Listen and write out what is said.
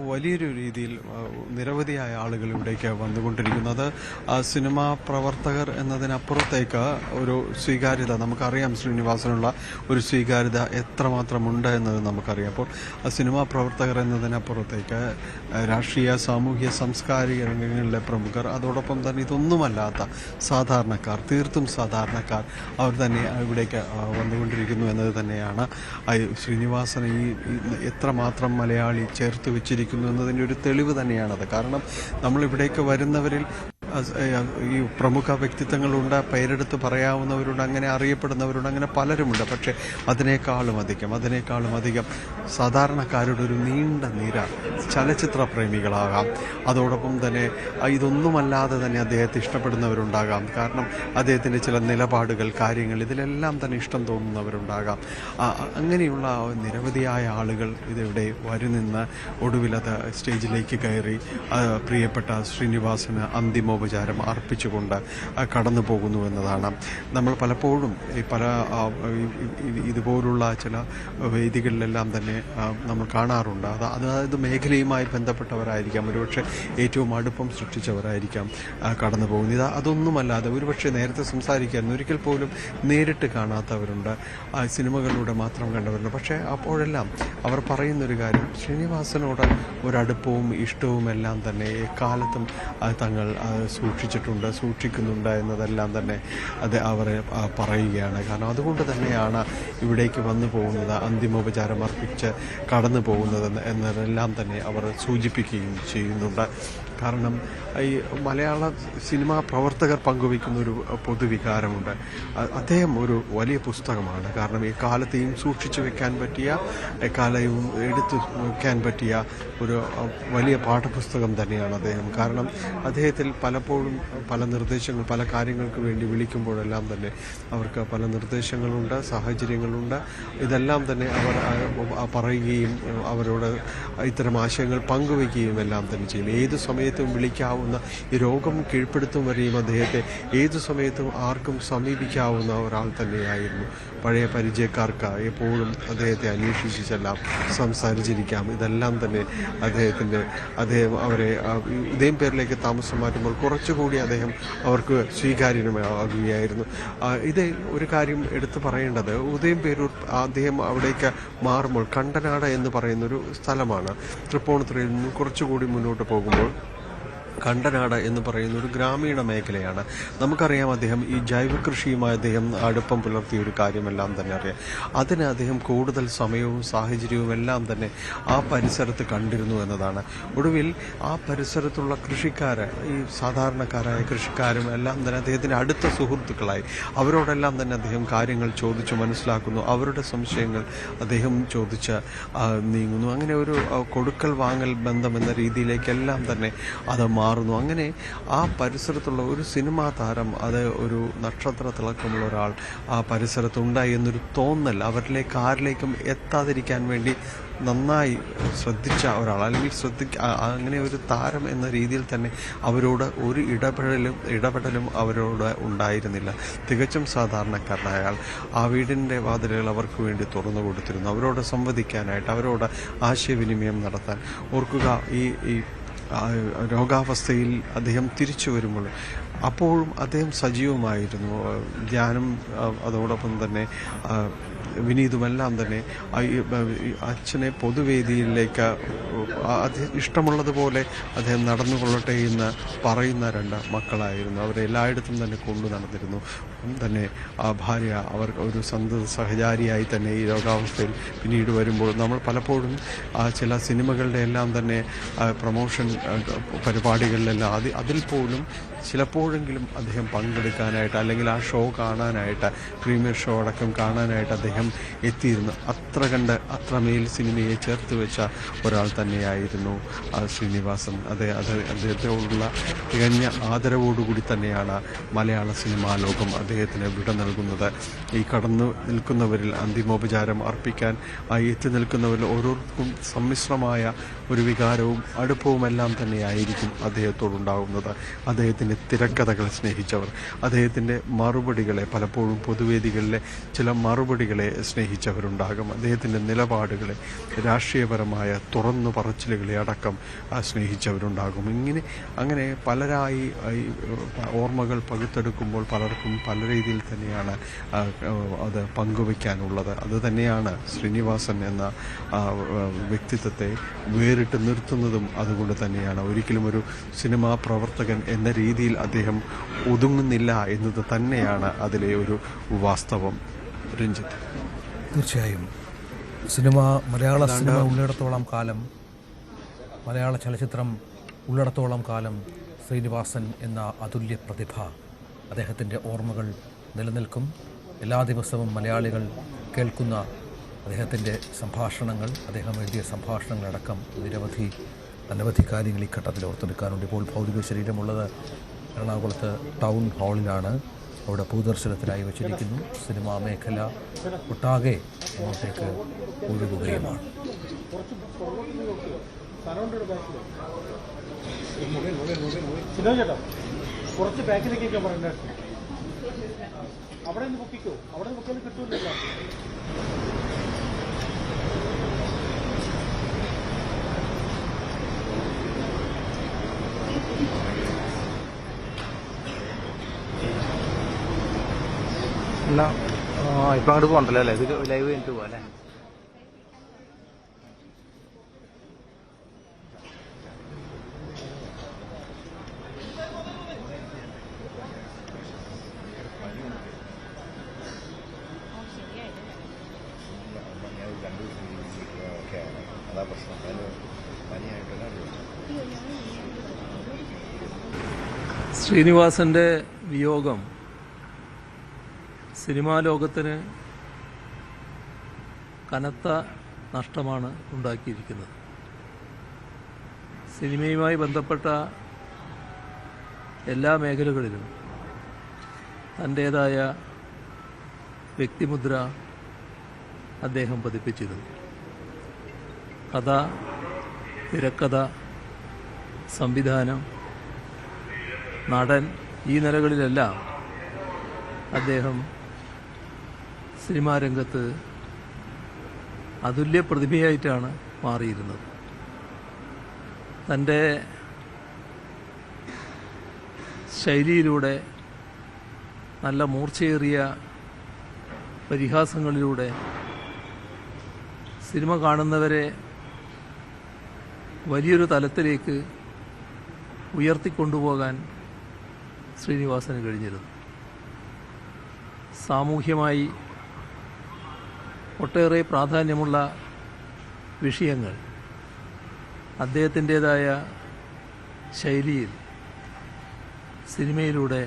വലിയൊരു രീതിയിൽ നിരവധിയായ ആളുകൾ ഇവിടേക്ക് വന്നുകൊണ്ടിരിക്കുന്നത്. സിനിമാ പ്രവർത്തകർ എന്നതിനപ്പുറത്തേക്ക് ഒരു സ്വീകാര്യത നമുക്കറിയാം. ശ്രീനിവാസനുള്ള ഒരു സ്വീകാര്യത എത്രമാത്രമുണ്ട് എന്നത് നമുക്കറിയാം. അപ്പോൾ സിനിമാ പ്രവർത്തകർ എന്നതിനപ്പുറത്തേക്ക് രാഷ്ട്രീയ, സാമൂഹ്യ, സാംസ്കാരിക രംഗങ്ങളിലെ പ്രമുഖർ, അതോടൊപ്പം തന്നെ ഇതൊന്നുമല്ലാത്ത സാധാരണക്കാർ, തീർത്തും സാധാരണക്കാർ അവർ തന്നെ ഇവിടേക്ക് വന്നുകൊണ്ടിരിക്കുന്നു എന്നത് തന്നെയാണ് ശ്രീനിവാസനെ ഈ എത്രമാത്രം മലയാളി ചേർത്ത് വെച്ചിരിക്കുന്നു എന്നതിൻ്റെ ഒരു തെളിവ് തന്നെയാണത്. കാരണം നമ്മളിവിടേക്ക് വരുന്നവരിൽ ഈ പ്രമുഖ വ്യക്തിത്വങ്ങളുണ്ട്, പേരെടുത്ത് പറയാവുന്നവരുണ്ട്, അങ്ങനെ അറിയപ്പെടുന്നവരുണ്ട്, അങ്ങനെ പലരുമുണ്ട്. പക്ഷേ അതിനേക്കാളും അധികം സാധാരണക്കാരുടെ ഒരു നീണ്ട നിര ചലച്ചിത്ര പ്രേമികളാകാം. അതോടൊപ്പം തന്നെ ഇതൊന്നുമല്ലാതെ തന്നെ അദ്ദേഹത്തെ ഇഷ്ടപ്പെടുന്നവരുണ്ടാകാം. കാരണം അദ്ദേഹത്തിൻ്റെ ചില നിലപാടുകൾ, കാര്യങ്ങൾ, ഇതിലെല്ലാം തന്നെ ഇഷ്ടം തോന്നുന്നവരുണ്ടാകാം. അങ്ങനെയുള്ള നിരവധിയായ ആളുകൾ ഇതിവിടെ വരുനിന്ന് ഒടുവിലത് സ്റ്റേജിലേക്ക് കയറി പ്രിയപ്പെട്ട ശ്രീനിവാസന് അന്തിമോപചാരം അർപ്പിച്ചുകൊണ്ട് കടന്നു പോകുന്നു എന്നതാണ്. നമ്മൾ പലപ്പോഴും ഇതുപോലുള്ള ചില വേദികളിലെല്ലാം തന്നെ നമ്മൾ കാണാറുണ്ട്. അതായത് മേഖലയുമായി ബന്ധപ്പെട്ടവരായിരിക്കാം, ഒരുപക്ഷെ ഏറ്റവും അടുപ്പം സൃഷ്ടിച്ചവരായിരിക്കാം കടന്നു പോകുന്നത്. അതൊന്നുമല്ലാതെ ഒരുപക്ഷെ നേരത്തെ സംസാരിക്കായിരുന്നു, ഒരിക്കൽ പോലും നേരിട്ട് കാണാത്തവരുണ്ട്, സിനിമകളിലൂടെ മാത്രം കണ്ടവരുണ്ട്. പക്ഷേ അപ്പോഴെല്ലാം അവർ പറയുന്നൊരു കാര്യം, ശ്രീനിവാസനോട് ഒരടുപ്പവും ഇഷ്ടവും എല്ലാം തന്നെ എക്കാലത്തും തങ്ങൾ സൂക്ഷിക്കുന്നുണ്ട് എന്നതെല്ലാം തന്നെ അത് അവർ പറയുകയാണ്. കാരണം അതുകൊണ്ട് തന്നെയാണ് ഇവിടേക്ക് വന്നു പോകുന്നത്, അന്തിമോപചാരം അർപ്പിച്ച് കടന്നു പോകുന്നത് എന്നതെല്ലാം തന്നെ അവർ സൂചിപ്പിക്കുകയും ചെയ്യുന്നുണ്ട്. കാരണം ഈ മലയാള സിനിമാ പ്രവർത്തകർ പങ്കുവയ്ക്കുന്ന ഒരു പൊതുവികാരമുണ്ട്. അദ്ദേഹം ഒരു വലിയ പുസ്തകമാണ്. കാരണം എക്കാലത്തെയും സൂക്ഷിച്ചു വെക്കാൻ പറ്റിയ, എക്കാലവും എടുത്തു വെക്കാൻ പറ്റിയ ഒരു വലിയ പാഠപുസ്തകം തന്നെയാണ് അദ്ദേഹം. കാരണം അദ്ദേഹത്തിൽ പലപ്പോഴും പല നിർദ്ദേശങ്ങൾ, പല കാര്യങ്ങൾക്ക് വേണ്ടി വിളിക്കുമ്പോഴെല്ലാം തന്നെ അവർക്ക് പല നിർദ്ദേശങ്ങളുണ്ട്, സാഹചര്യങ്ങളുണ്ട്. ഇതെല്ലാം തന്നെ അവർ പറയുകയും അവരോട് ഇത്തരം ആശയങ്ങൾ പങ്കുവയ്ക്കുകയും എല്ലാം തന്നെ ചെയ്യും. ഏതു സമയത്തും വിളിക്കാവുന്ന, ഈ രോഗം കീഴ്പ്പെടുത്തും വരെയും അദ്ദേഹത്തെ ഏതു സമയത്തും ആർക്കും സമീപിക്കാവുന്ന ഒരാൾ തന്നെയായിരുന്നു. പഴയ പരിചയക്കാർക്ക് എപ്പോഴും അദ്ദേഹത്തെ അന്വേഷിച്ച് ചെല്ലാം, സംസാരിച്ചിരിക്കാം. ഇതെല്ലാം തന്നെ അദ്ദേഹം അവരെ ഇതേം പേരിലേക്ക് താമസം മാറ്റുമ്പോൾ കുറച്ചുകൂടി അദ്ദേഹം അവർക്ക് സ്വീകാര്യമാകുകയായിരുന്നു. ഇത് ഒരു കാര്യം എടുത്തു പറയേണ്ടത്, ഉദയംപേരൂർ അദ്ദേഹം അവിടേക്ക് മാറുമ്പോൾ കണ്ടനാട് എന്ന് പറയുന്നൊരു സ്ഥലമാണ്. തൃപ്പൂണിത്തുറയിൽ നിന്ന് കുറച്ചുകൂടി മുന്നോട്ട് പോകുമ്പോൾ കണ്ടനാട് എന്ന് പറയുന്ന ഒരു ഗ്രാമീണ മേഖലയാണ്. നമുക്കറിയാം അദ്ദേഹം ഈ ജൈവ കൃഷിയുമായി അദ്ദേഹം അടുപ്പം പുലർത്തിയ ഒരു കാര്യമെല്ലാം തന്നെ അറിയാം. അതിന് അദ്ദേഹം കൂടുതൽ സമയവും സാഹചര്യവും എല്ലാം തന്നെ ആ പരിസരത്ത് കണ്ടിരുന്നു എന്നതാണ്. ഒടുവിൽ ആ പരിസരത്തുള്ള കൃഷിക്കാർ, ഈ സാധാരണക്കാരായ കൃഷിക്കാരും എല്ലാം തന്നെ അദ്ദേഹത്തിൻ്റെ അടുത്ത സുഹൃത്തുക്കളായി. അവരോടെല്ലാം തന്നെ അദ്ദേഹം കാര്യങ്ങൾ ചോദിച്ചു മനസ്സിലാക്കുന്നു, അവരുടെ സംശയങ്ങൾ അദ്ദേഹം ചോദിച്ച് നീങ്ങുന്നു. അങ്ങനെ ഒരു കൊടുക്കൽ വാങ്ങൽ ബന്ധം എന്ന രീതിയിലേക്കെല്ലാം തന്നെ അത് മാറുന്നു. അങ്ങനെ ആ പരിസരത്തുള്ള ഒരു സിനിമാ താരം, അത് ഒരു നക്ഷത്ര തിളക്കമുള്ള ഒരാൾ ആ പരിസരത്തുണ്ടായി എന്നൊരു തോന്നൽ അവരിലേക്ക് ആരിലേക്കും എത്താതിരിക്കാൻ വേണ്ടി നന്നായി ശ്രദ്ധിച്ച ഒരാൾ, അല്ലെങ്കിൽ അങ്ങനെ ഒരു താരം എന്ന രീതിയിൽ തന്നെ അവരോട് ഒരു ഇടപെടലും അവരോട് ഉണ്ടായിരുന്നില്ല. തികച്ചും സാധാരണക്കാരനായ ആൾ. ആ വീടിൻ്റെ വാതിലുകൾ അവർക്ക് വേണ്ടി തുറന്നു കൊടുത്തിരുന്നു, അവരോട് സംവദിക്കാനായിട്ട്, അവരോട് ആശയവിനിമയം നടത്താൻ. ഓർക്കുക, ഈ രോഗാവസ്ഥയിൽ അദ്ദേഹം തിരിച്ചു വരുമ്പോൾ അപ്പോഴും അദ്ദേഹം സജീവമായിരുന്നു. ധ്യാനം, അതോടൊപ്പം തന്നെ വിനീതുമെല്ലാം തന്നെ അച്ഛനെ പൊതുവേദിയിലേക്ക് ഇഷ്ടമുള്ളതുപോലെ അദ്ദേഹം നടന്നുകൊള്ളട്ടെ എന്ന് പറയുന്ന രണ്ട് മക്കളായിരുന്നു. അവരെ എല്ലായിടത്തും തന്നെ കൊണ്ടു നടന്നിരുന്നു. തന്നെ ആ ഭാര്യ അവർ ഒരു സഹചാരിയായി തന്നെ ഈ രോഗാവസ്ഥയിൽ പിന്നീട് വരുമ്പോൾ നമ്മൾ പലപ്പോഴും ചില സിനിമകളുടെ എല്ലാം തന്നെ പ്രൊമോഷൻ പരിപാടികളിലെല്ലാം അതിൽ പോലും ചിലപ്പോഴെങ്കിലും അദ്ദേഹം പങ്കെടുക്കാനായിട്ട്, അല്ലെങ്കിൽ ആ ഷോ കാണാനായിട്ട്, പ്രീമിയർ ഷോ അടക്കം കാണാനായിട്ട് അദ്ദേഹം എത്തിയിരുന്നു. അത്രമേൽ സിനിമയെ ചേർത്ത് വെച്ച ഒരാൾ തന്നെയായിരുന്നു ശ്രീനിവാസൻ. അദ്ദേഹത്തോടുള്ള തികഞ്ഞ ആദരവോടുകൂടി തന്നെയാണ് മലയാള സിനിമാ ലോകം അദ്ദേഹത്തിന് വിട നൽകുന്നത്. ഈ കടന്നു നിൽക്കുന്നവരിൽ, അന്തിമോപചാരം അർപ്പിക്കാൻ എത്തി നിൽക്കുന്നവരിൽ ഓരോരുത്തർക്കും സമ്മിശ്രമായ ഒരു വികാരവും അടുപ്പവും എല്ലാം തന്നെയായിരിക്കും അദ്ദേഹത്തോടുണ്ടാകുന്നത്. അദ്ദേഹത്തിൻ്റെ അദ്ദേഹത്തിൻ്റെ തിരക്കഥകൾ സ്നേഹിച്ചവർ, അദ്ദേഹത്തിൻ്റെ മറുപടികളെ, പലപ്പോഴും പൊതുവേദികളിലെ ചില മറുപടികളെ സ്നേഹിച്ചവരുണ്ടാകും, അദ്ദേഹത്തിൻ്റെ നിലപാടുകളെ, രാഷ്ട്രീയപരമായ തുറന്നു പറച്ചിലുകളെ അടക്കം സ്നേഹിച്ചവരുണ്ടാകും. അങ്ങനെ പലരായി ഓർമ്മകൾ പകുത്തെടുക്കുമ്പോൾ പലർക്കും പല രീതിയിൽ തന്നെയാണ് അത് പങ്കുവയ്ക്കാനുള്ളത്. അത് തന്നെയാണ് ശ്രീനിവാസൻ എന്ന വ്യക്തിത്വത്തെ വേറിട്ട് നിർത്തുന്നതും അതുകൊണ്ട് തന്നെയാണ്. ഒരിക്കലും ഒരു സിനിമാ പ്രവർത്തകൻ എന്ന രീതിയിൽ അദ്ദേഹം ഒതുങ്ങുന്നില്ല എന്നത് തന്നെയാണ് അതിലെ ഒരു വാസ്തവം. രഞ്ജിത്ത്, തീർച്ചയായും മലയാള സിനിമ ഉള്ളിടത്തോളം കാലം, മലയാള ചലച്ചിത്രം ഉള്ളിടത്തോളം കാലം ശ്രീനിവാസൻ എന്ന അതുല്യ പ്രതിഭ, അദ്ദേഹത്തിൻ്റെ ഓർമ്മകൾ നിലനിൽക്കും. എല്ലാ ദിവസവും മലയാളികൾ കേൾക്കുന്ന അദ്ദേഹത്തിൻ്റെ സംഭാഷണങ്ങൾ, അദ്ദേഹം എഴുതിയ സംഭാഷണങ്ങളടക്കം അനവധി കാര്യങ്ങൾ ഈ ഘട്ടത്തിൽ ഓർത്തെടുക്കാനുണ്ട്. ഇപ്പോൾ ഭൗതിക ശരീരമുള്ളത് എറണാകുളത്ത് ടൗൺ ഹാളിലാണ്. അവിടെ പൊതുദർശനത്തിനായി വച്ചിരിക്കുന്നു. സിനിമാ മേഖല ഒട്ടാകെ അങ്ങോട്ടേക്ക് ഒഴുകുകയുമാണ്. കുറച്ച് ബാക്കിലേക്കൊക്കെ പറയണ്ട, അവിടെ നിന്ന് പൊക്കിക്കോ, അവിടെ നിന്ന് പൊക്കിയാൽ കിട്ടൂല്ലോ. എന്നാ ഇപ്പം അങ്ങോട്ട് പോകണ്ടല്ലോ അല്ലേ, ഇത് ലൈവ് കഴിഞ്ഞിട്ട് പോകാം അല്ലേ? ശ്രീനിവാസൻ്റെ വിയോഗം സിനിമാ ലോകത്തിന് കനത്ത നഷ്ടമാണ് ഉണ്ടാക്കിയിരിക്കുന്നത്. സിനിമയുമായി ബന്ധപ്പെട്ട എല്ലാ മേഖലകളിലും തൻ്റേതായ വ്യക്തിമുദ്ര അദ്ദേഹം പതിപ്പിച്ചിരുന്നു. കഥ, തിരക്കഥ, സംവിധാനം, നടൻ, ഈ നിലകളിലെല്ലാം അദ്ദേഹം സിനിമാ രംഗത്ത് അതുല്യ പ്രതിഭയായിട്ടാണ് മാറിയിരുന്നത്. തൻ്റെ ശൈലിയിലൂടെ, നല്ല മൂർച്ചയേറിയ പരിഹാസങ്ങളിലൂടെ സിനിമ കാണുന്നവരെ വലിയൊരു തലത്തിലേക്ക് ഉയർത്തിക്കൊണ്ടുപോകാൻ ശ്രീനിവാസന് കഴിഞ്ഞിരുന്നു. സാമൂഹ്യമായി ഒട്ടേറെ പ്രാധാന്യമുള്ള വിഷയങ്ങൾ അദ്ദേഹത്തിൻ്റേതായ ശൈലിയിൽ സിനിമയിലൂടെ